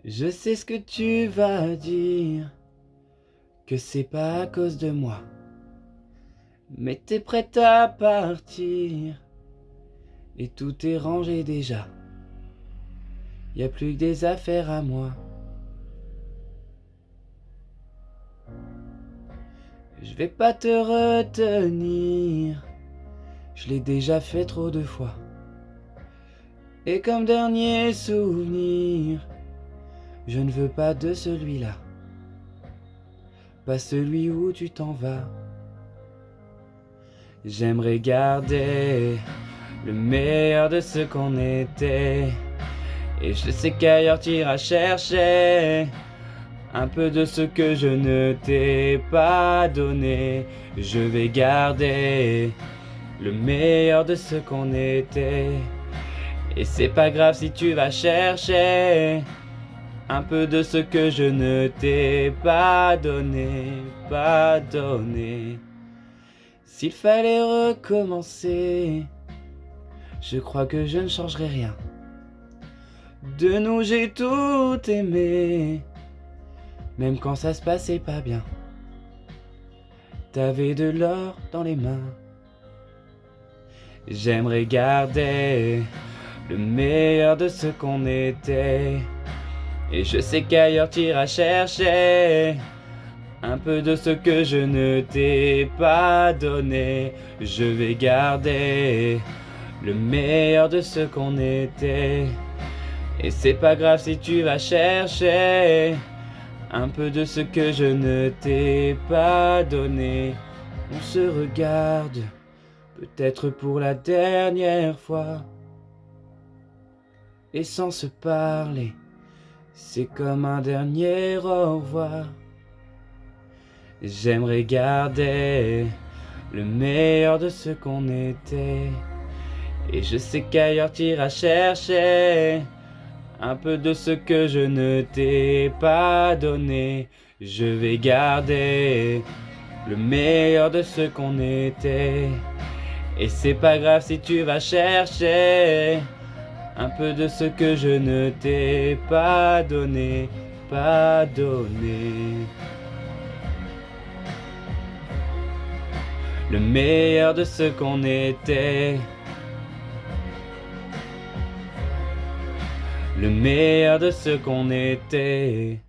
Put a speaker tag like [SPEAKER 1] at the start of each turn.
[SPEAKER 1] Je sais ce que tu vas dire, que c'est pas à cause de moi. Mais t'es prête à partir, et tout est rangé déjà. Y a plus que des affaires à moi. Je vais pas te retenir, je l'ai déjà fait trop de fois. Et comme dernier souvenir, je ne veux pas de celui-là, pas celui où tu t'en vas. J'aimerais garder le meilleur de ce qu'on était, et je sais qu'ailleurs t'iras chercher un peu de ce que je ne t'ai pas donné. Je vais garder le meilleur de ce qu'on était, et c'est pas grave si tu vas chercher un peu de ce que je ne t'ai pas donné, pas donné. S'il fallait recommencer, je crois que je ne changerai rien. De nous j'ai tout aimé, même quand ça se passait pas bien. T'avais de l'or dans les mains. J'aimerais garder le meilleur de ce qu'on était, et je sais qu'ailleurs t'iras chercher un peu de ce que je ne t'ai pas donné. Je vais garder le meilleur de ce qu'on était, et c'est pas grave si tu vas chercher un peu de ce que je ne t'ai pas donné. On se regarde, peut-être pour la dernière fois, et sans se parler, c'est comme un dernier au revoir. J'aimerais garder le meilleur de ce qu'on était, et je sais qu'ailleurs t'iras chercher un peu de ce que je ne t'ai pas donné. Je vais garder le meilleur de ce qu'on était, et c'est pas grave si tu vas chercher un peu de ce que je ne t'ai pas donné, pas donné. Le meilleur de ce qu'on était, le meilleur de ce qu'on était.